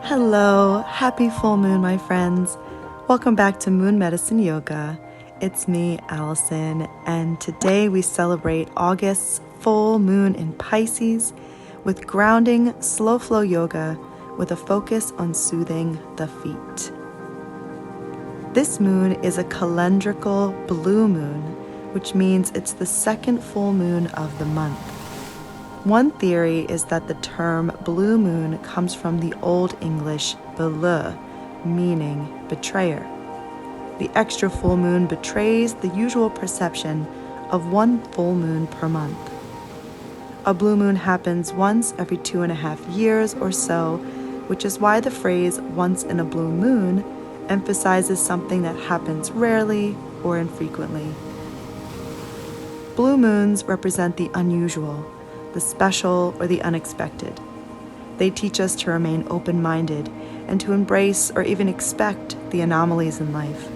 Hello, happy full moon, my friends. Welcome back to Moon Medicine Yoga. It's me, Allison, and today we celebrate August's full moon in Pisces with grounding, slow flow yoga with a focus on soothing the feet. This moon is a calendrical blue moon, which means it's the second full moon of the month. One theory is that the term blue moon comes from the Old English bleu, meaning betrayer. The extra full moon betrays the usual perception of one full moon per month. A blue moon happens once every 2.5 years or so, which is why the phrase once in a blue moon emphasizes something that happens rarely or infrequently. Blue moons represent the unusual, the special, or the unexpected. They teach us to remain open-minded and to embrace or even expect the anomalies in life.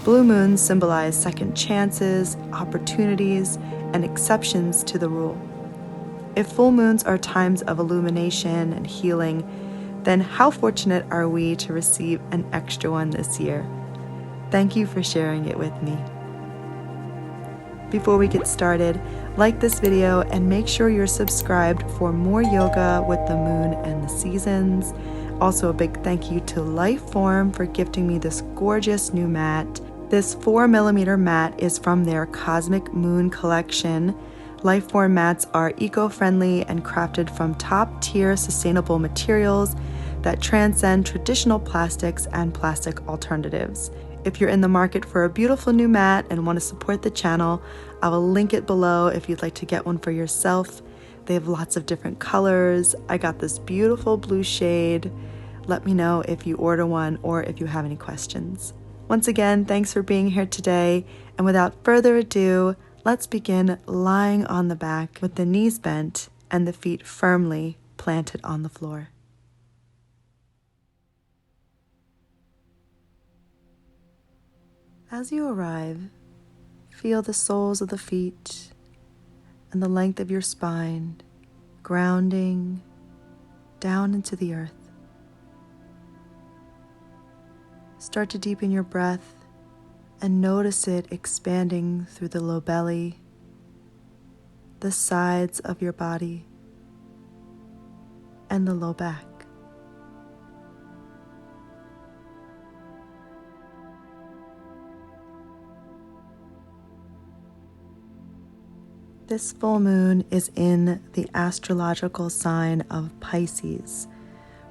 Blue moons symbolize second chances, opportunities, and exceptions to the rule. If full moons are times of illumination and healing, then how fortunate are we to receive an extra one this year? Thank you for sharing it with me. Before we get started, like this video and make sure you're subscribed for more yoga with the moon and the seasons. Also, a big thank you to Liforme for gifting me this gorgeous new mat. This 4mm mat is from their Cosmic Moon collection. Liforme mats are eco-friendly and crafted from top-tier sustainable materials that transcend traditional plastics and plastic alternatives. If you're in the market for a beautiful new mat and want to support the channel, I will link it below if you'd like to get one for yourself. They have lots of different colors. I got this beautiful blue shade. Let me know if you order one or if you have any questions. Once again, thanks for being here today. And without further ado, let's begin lying on the back with the knees bent and the feet firmly planted on the floor. As you arrive, feel the soles of the feet and the length of your spine grounding down into the earth. Start to deepen your breath and notice it expanding through the low belly, the sides of your body, and the low back. This full moon is in the astrological sign of Pisces.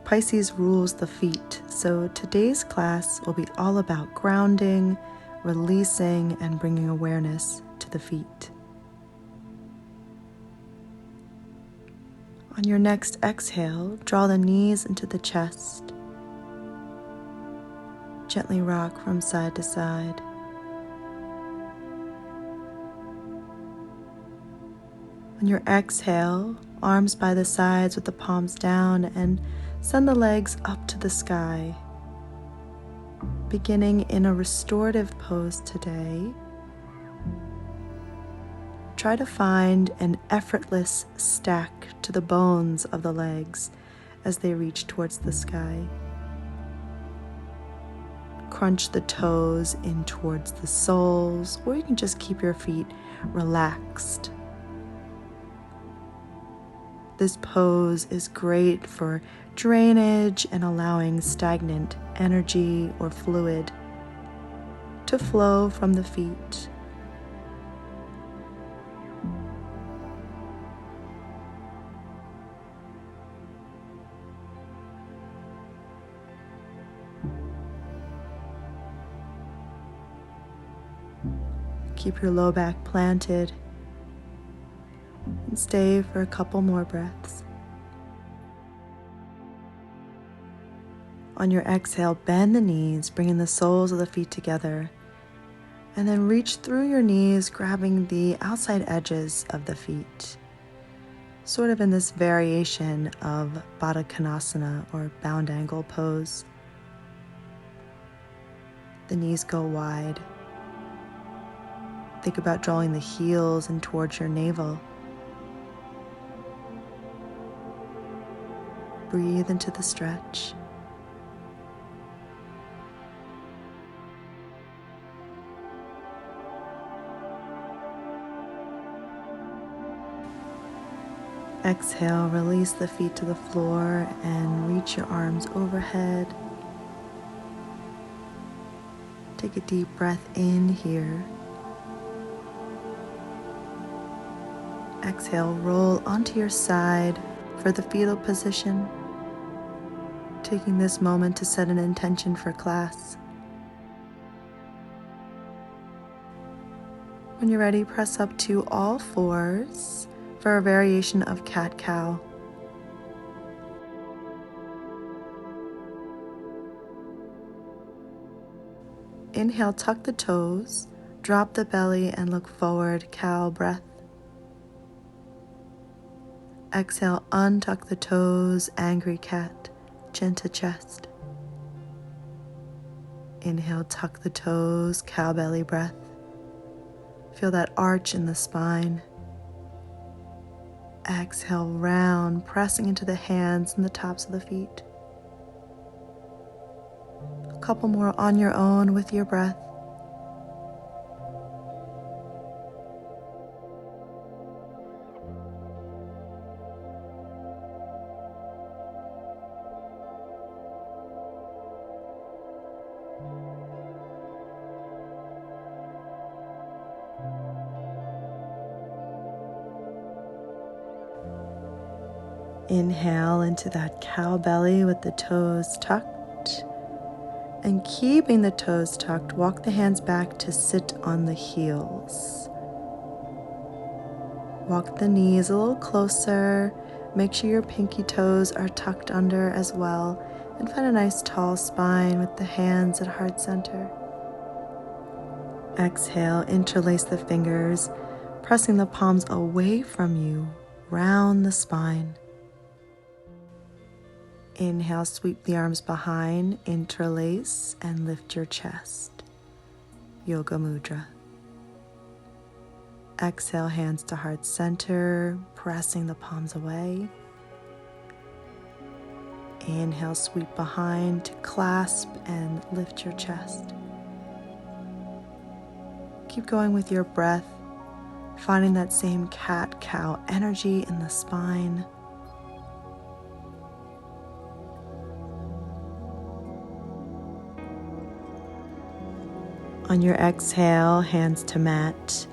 Pisces rules the feet, so today's class will be all about grounding, releasing, and bringing awareness to the feet. On your next exhale, draw the knees into the chest. Gently rock from side to side. On your exhale, arms by the sides with the palms down and send the legs up to the sky. Beginning in a restorative pose today, try to find an effortless stack to the bones of the legs as they reach towards the sky. Crunch the toes in towards the soles, or you can just keep your feet relaxed. This pose is great for drainage and allowing stagnant energy or fluid to flow from the feet. Keep your low back planted and stay for a couple more breaths. On your exhale, bend the knees, bringing the soles of the feet together, and then reach through your knees, grabbing the outside edges of the feet, sort of in this variation of Baddha Konasana or bound angle pose. The knees go wide. Think about drawing the heels in towards your navel. Breathe into the stretch. Exhale, release the feet to the floor and reach your arms overhead. Take a deep breath in here. Exhale, roll onto your side for the fetal position. Taking this moment to set an intention for class. When you're ready, press up to all fours for a variation of cat-cow. Inhale, tuck the toes, drop the belly and look forward, cow breath. Exhale, untuck the toes, angry cat, chin to chest. Inhale, tuck the toes, cow belly breath. Feel that arch in the spine. Exhale, round, pressing into the hands and the tops of the feet. A couple more on your own with your breath. Inhale into that cow belly with the toes tucked. And keeping the toes tucked, walk the hands back to sit on the heels. Walk the knees a little closer. Make sure your pinky toes are tucked under as well. And find a nice tall spine with the hands at heart center. Exhale, interlace the fingers, pressing the palms away from you, round the spine. Inhale, sweep the arms behind, interlace, and lift your chest. Yoga Mudra. Exhale, hands to heart center, pressing the palms away. Inhale, sweep behind to clasp and lift your chest. Keep going with your breath, finding that same cat-cow energy in the spine. On your exhale, hands to mat.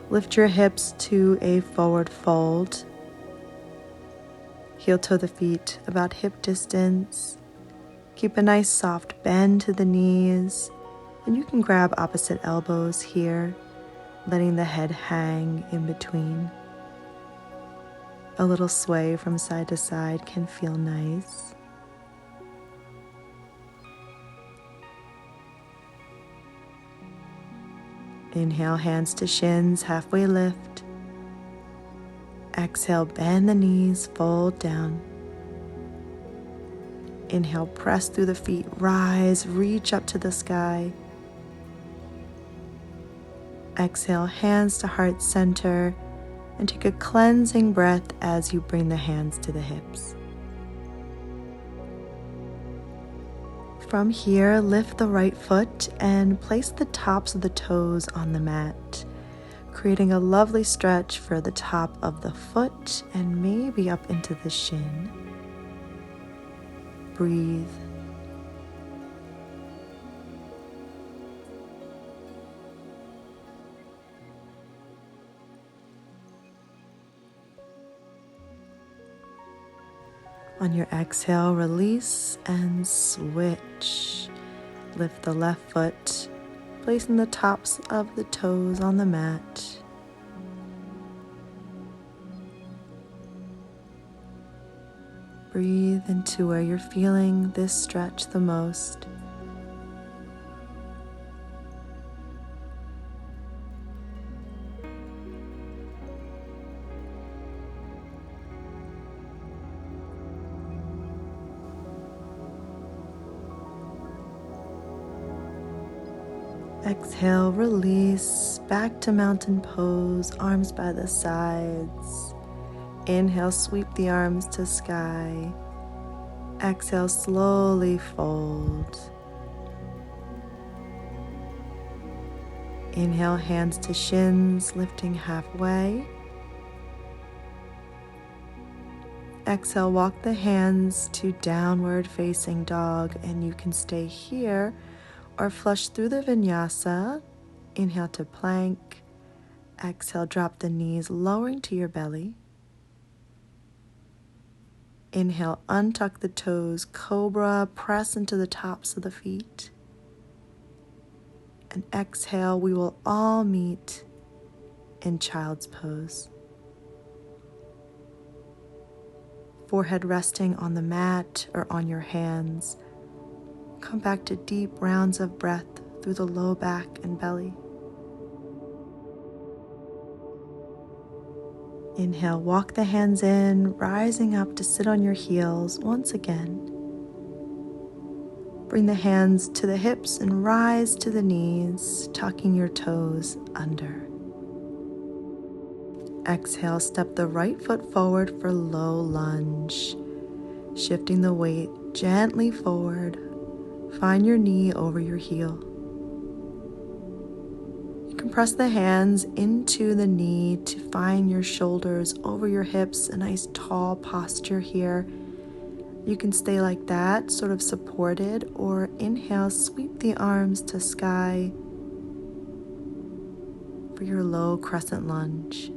Lift your hips to a forward fold. Heel toe the feet about hip distance. Keep a nice soft bend to the knees. And you can grab opposite elbows here, letting the head hang in between. A little sway from side to side can feel nice. Inhale, hands to shins, halfway lift. Exhale, bend the knees, fold down. Inhale, press through the feet, rise, reach up to the sky. Exhale, hands to heart center, and take a cleansing breath as you bring the hands to the hips. From here, lift the right foot and place the tops of the toes on the mat, creating a lovely stretch for the top of the foot and maybe up into the shin. Breathe. On your exhale, release and switch. Lift the left foot, placing the tops of the toes on the mat. Breathe into where you're feeling this stretch the most. Exhale, release, back to mountain pose, arms by the sides. Inhale, sweep the arms to sky. Exhale, slowly fold. Inhale, hands to shins, lifting halfway. Exhale, walk the hands to downward facing dog, and you can stay here or flush through the vinyasa. Inhale to plank. Exhale, drop the knees, lowering to your belly. Inhale, untuck the toes, cobra, press into the tops of the feet. And exhale, we will all meet in child's pose. Forehead resting on the mat or on your hands. Come back to deep rounds of breath through the low back and belly. Inhale, walk the hands in, rising up to sit on your heels once again. Bring the hands to the hips and rise to the knees, tucking your toes under. Exhale, step the right foot forward for low lunge. Shifting the weight gently forward. Find your knee over your heel. You can press the hands into the knee to find your shoulders over your hips, a nice tall posture here. You can stay like that, sort of supported, or inhale, sweep the arms to sky for your low crescent lunge.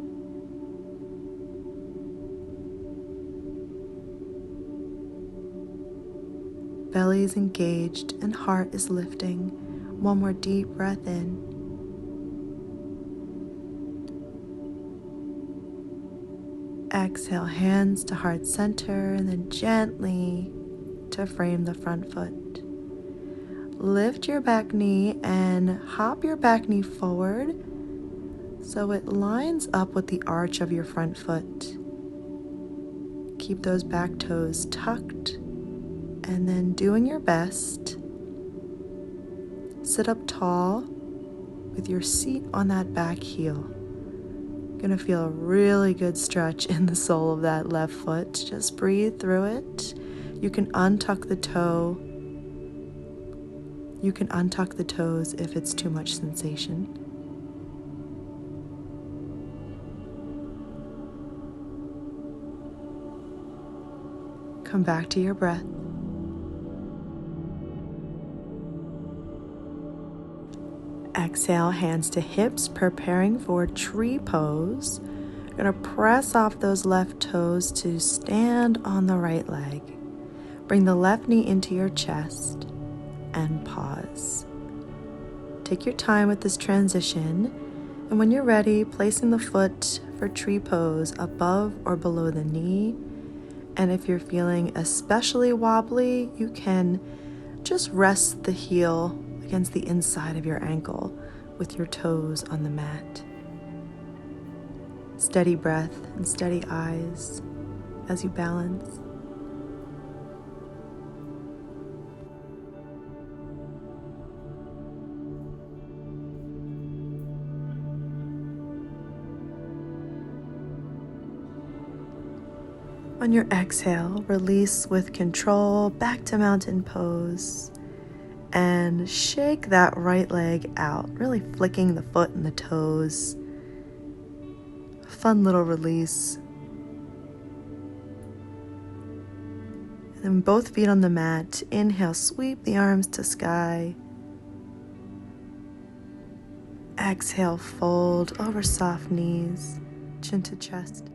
Belly is engaged and heart is lifting. One more deep breath in. Exhale, hands to heart center, and then gently to frame the front foot. Lift your back knee and hop your back knee forward so it lines up with the arch of your front foot. Keep those back toes tucked, and then doing your best, sit up tall with your seat on that back heel. You're gonna feel a really good stretch in the sole of that left foot. Just breathe through it. You can untuck the toe. You can untuck the toes if it's too much sensation. Come back to your breath. Exhale, hands to hips, preparing for tree pose. You're going to press off those left toes to stand on the right leg. Bring the left knee into your chest and pause. Take your time with this transition, and when you're ready, placing the foot for tree pose above or below the knee. And if you're feeling especially wobbly, you can just rest the heel against the inside of your ankle with your toes on the mat. Steady breath and steady eyes as you balance. On your exhale, release with control back to mountain pose. And shake that right leg out, really flicking the foot and the toes. Fun little release. And then both feet on the mat. Inhale, sweep the arms to sky. Exhale, fold over soft knees, chin to chest.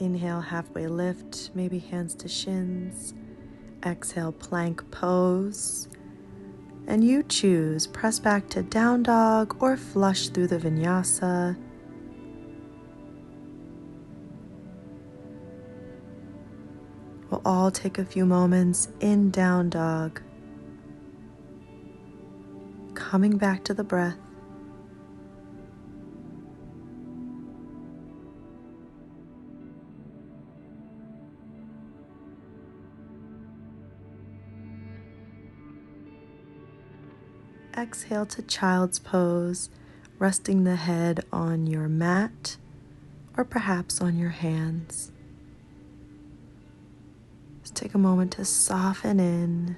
Inhale, halfway lift, maybe hands to shins. Exhale, plank pose. And you choose, press back to down dog or flush through the vinyasa. We'll all take a few moments in down dog. Coming back to the breath. Exhale to child's pose, resting the head on your mat or perhaps on your hands. Take a moment to soften in.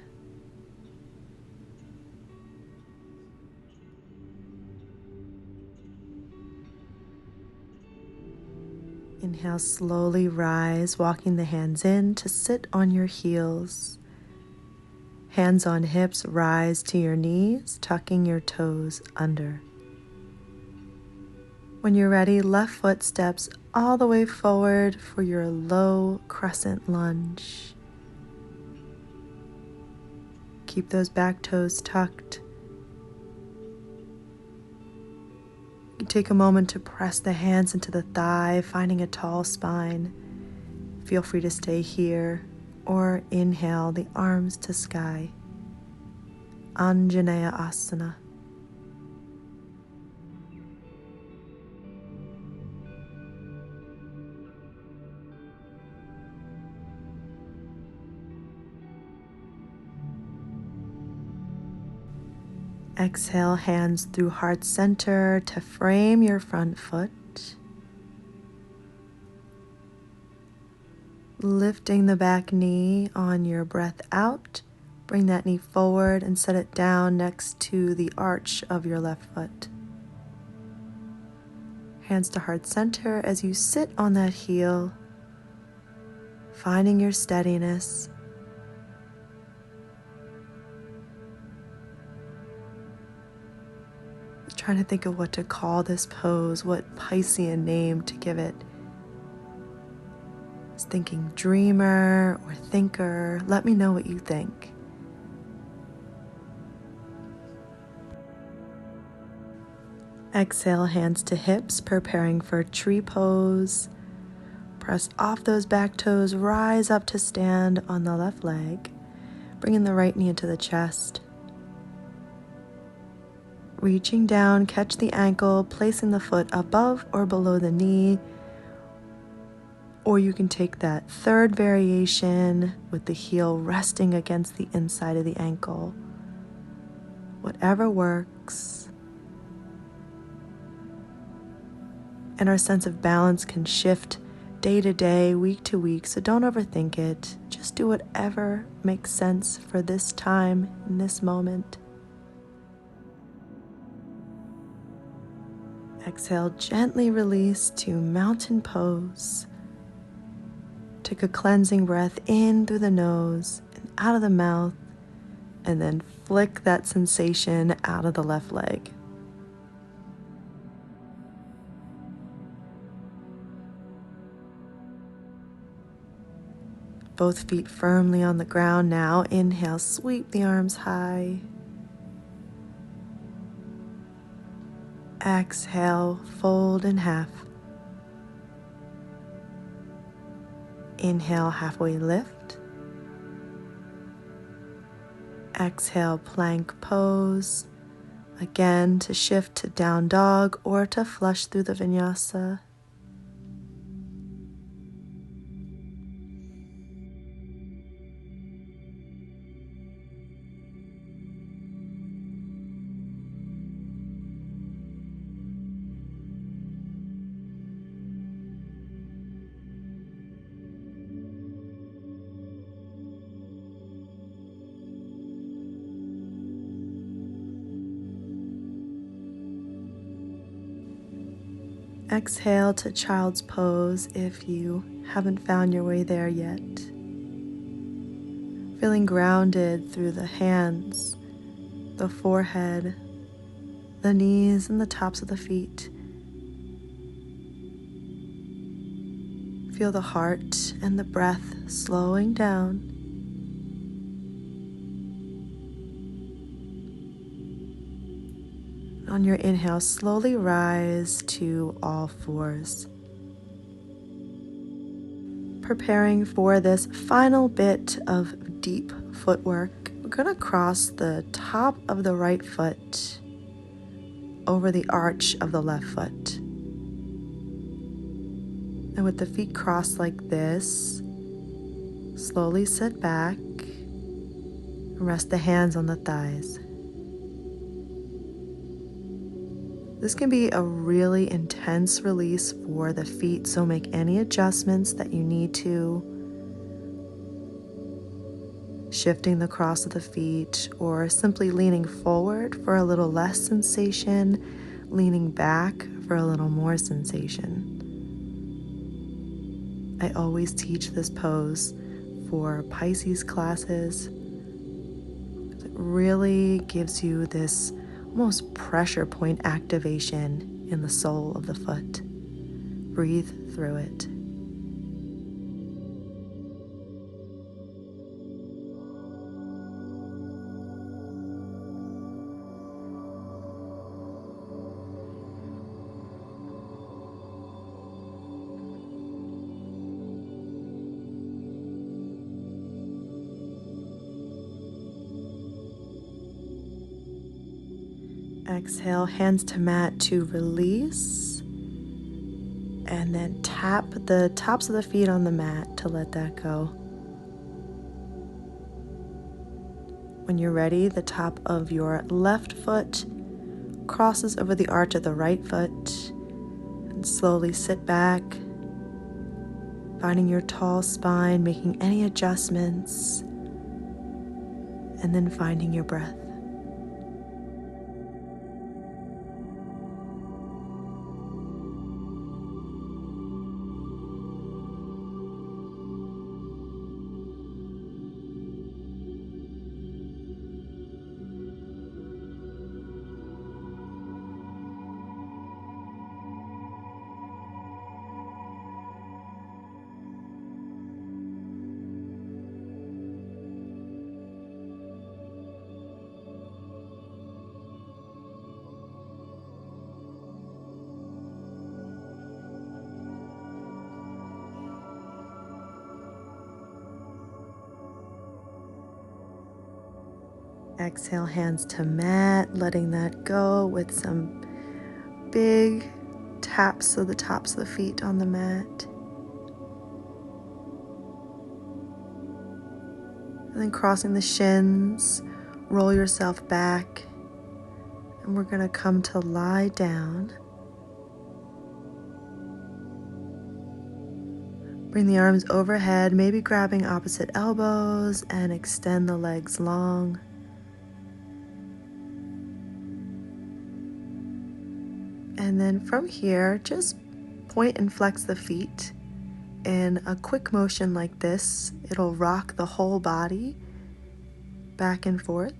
Inhale, slowly rise, walking the hands in to sit on your heels. Hands on hips, rise to your knees, tucking your toes under. When you're ready, left foot steps all the way forward for your low crescent lunge. Keep those back toes tucked. You take a moment to press the hands into the thigh, finding a tall spine. Feel free to stay here or inhale the arms to sky. Anjaneya Asana. Exhale, hands through heart center to frame your front foot. Lifting the back knee on your breath out. Bring that knee forward and set it down next to the arch of your left foot. Hands to heart center as you sit on that heel, finding your steadiness. Trying to think of what to call this pose, what Piscean name to give it. I was thinking dreamer or thinker. Let me know what you think. Exhale, hands to hips, preparing for tree pose. Press off those back toes, rise up to stand on the left leg. Bringing the right knee into the chest. Reaching down, catch the ankle, placing the foot above or below the knee. Or you can take that third variation with the heel resting against the inside of the ankle. Whatever works. And our sense of balance can shift day to day, week to week, so don't overthink it. Just do whatever makes sense for this time, in this moment. Exhale, gently release to mountain pose. Take a cleansing breath in through the nose and out of the mouth, and then flick that sensation out of the left leg. Both feet firmly on the ground now. Inhale, sweep the arms high. Exhale, fold in half. Inhale, halfway lift. Exhale, plank pose. Again, to shift to down dog or to flush through the vinyasa. Exhale to child's pose if you haven't found your way there yet. Feeling grounded through the hands, the forehead, the knees, and the tops of the feet. Feel the heart and the breath slowing down. On your inhale, slowly rise to all fours. Preparing for this final bit of deep footwork, we're going to cross the top of the right foot over the arch of the left foot. And with the feet crossed like this, slowly sit back and rest the hands on the thighs. This can be a really intense release for the feet, so make any adjustments that you need to. shifting the cross of the feet, or simply leaning forward for a little less sensation, leaning back for a little more sensation. I always teach this pose for Pisces classes. It really gives you this almost pressure point activation in the sole of the foot. Breathe through it. Exhale, hands to mat to release, and then tap the tops of the feet on the mat to let that go. When you're ready, the top of your left foot crosses over the arch of the right foot, and slowly sit back, finding your tall spine, making any adjustments, and then finding your breath. Exhale, hands to mat, letting that go with some big taps of the tops of the feet on the mat. And then crossing the shins, roll yourself back, and we're going to come to lie down. Bring the arms overhead, maybe grabbing opposite elbows, and extend the legs long. And then from here, just point and flex the feet in a quick motion like this. It'll rock the whole body back and forth.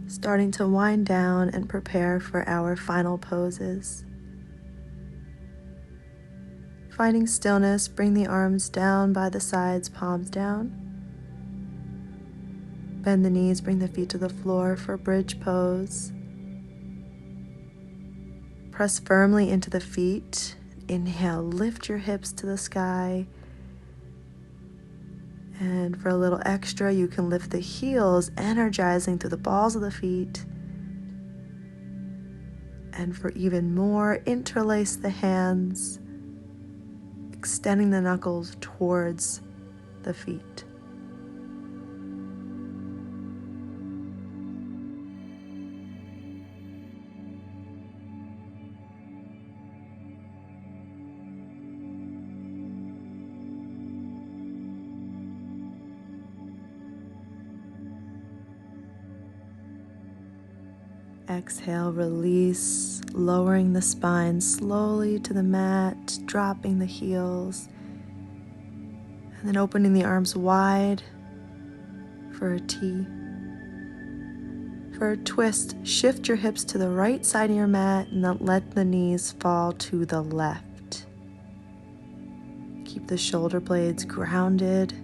Starting to wind down and prepare for our final poses. Finding stillness, bring the arms down by the sides, palms down. Bend the knees, bring the feet to the floor for bridge pose. Press firmly into the feet. Inhale, lift your hips to the sky. And for a little extra, you can lift the heels, energizing through the balls of the feet. And for even more, interlace the hands, extending the knuckles towards the feet. Exhale, release, lowering the spine slowly to the mat, dropping the heels, and then opening the arms wide for a T. For a twist, shift your hips to the right side of your mat and then let the knees fall to the left. Keep the shoulder blades grounded.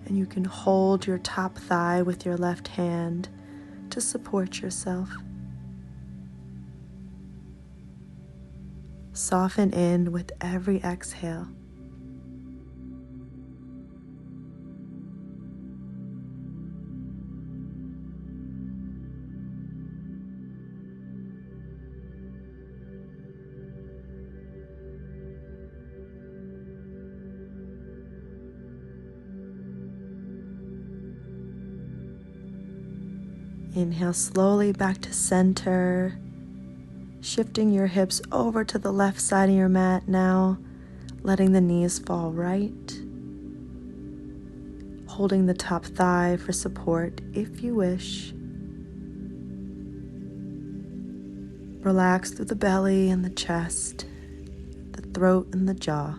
And you can hold your top thigh with your left hand to support yourself. Soften in with every exhale. Inhale slowly back to center. Shifting your hips over to the left side of your mat now, letting the knees fall right. Holding the top thigh for support if you wish. Relax through the belly and the chest, the throat and the jaw.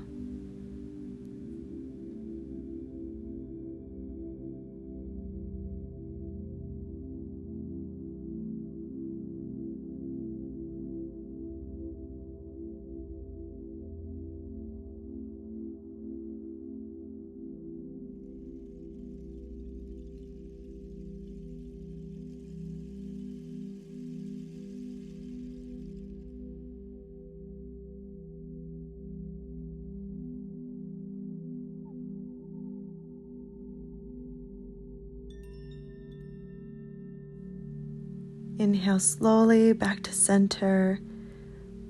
Inhale slowly back to center,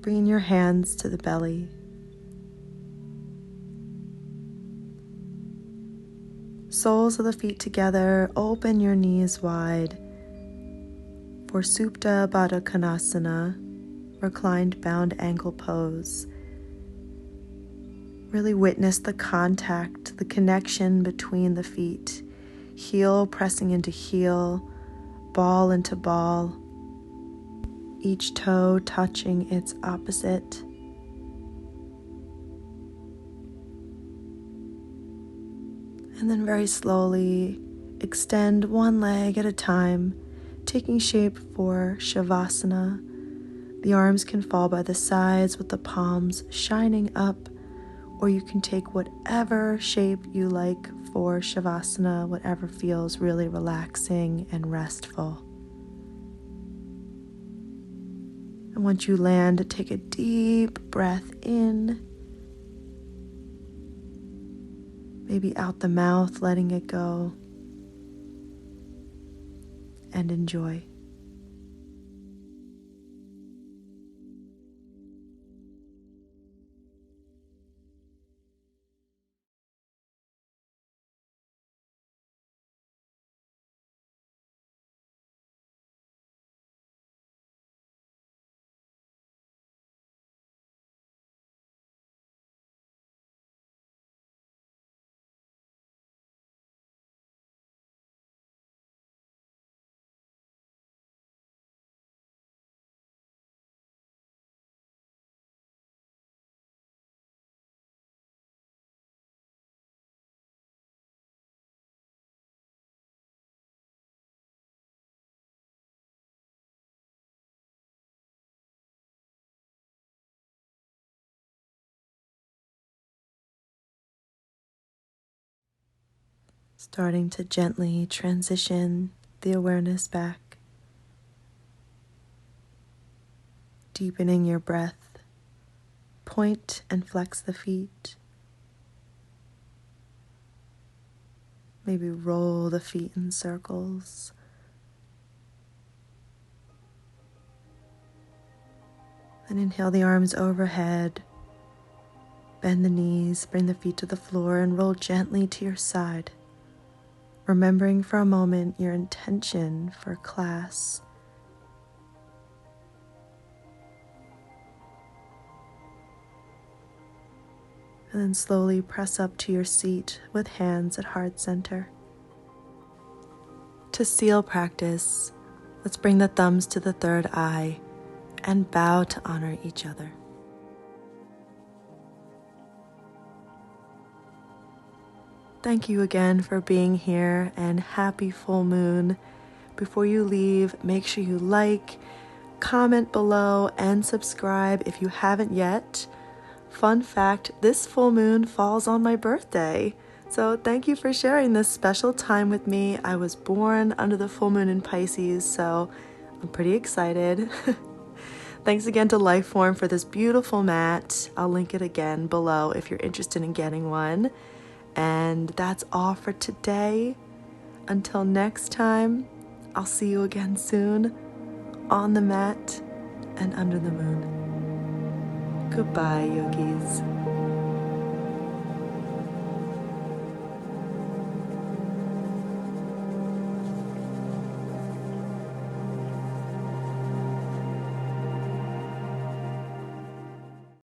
bringing your hands to the belly. Soles of the feet together, open your knees wide for Supta Baddha Konasana, reclined bound ankle pose. Really witness the contact, the connection between the feet, heel pressing into heel, ball into ball, each toe touching its opposite. And then very slowly extend one leg at a time, taking shape for Shavasana. The arms can fall by the sides with the palms shining up, or you can take whatever shape you like for Shavasana, whatever feels really relaxing and restful. And once you land, take a deep breath in, maybe out the mouth, letting it go, and enjoy. Starting to gently transition the awareness back, deepening your breath, point and flex the feet, maybe roll the feet in circles, then inhale the arms overhead, bend the knees, bring the feet to the floor and roll gently to your side. Remembering for a moment your intention for class. And then slowly press up to your seat with hands at heart center. To seal practice, let's bring the thumbs to the third eye and bow to honor each other. Thank you again for being here, and happy full moon. Before you leave, make sure you like, comment below, and subscribe if you haven't yet. Fun fact, this full moon falls on my birthday. So thank you for sharing this special time with me. I was born under the full moon in Pisces, so I'm pretty excited. Thanks again to Liforme for this beautiful mat. I'll link it again below if you're interested in getting one. And that's all for today. Until next time, I'll see you again soon on the mat and under the moon. Goodbye, yogis.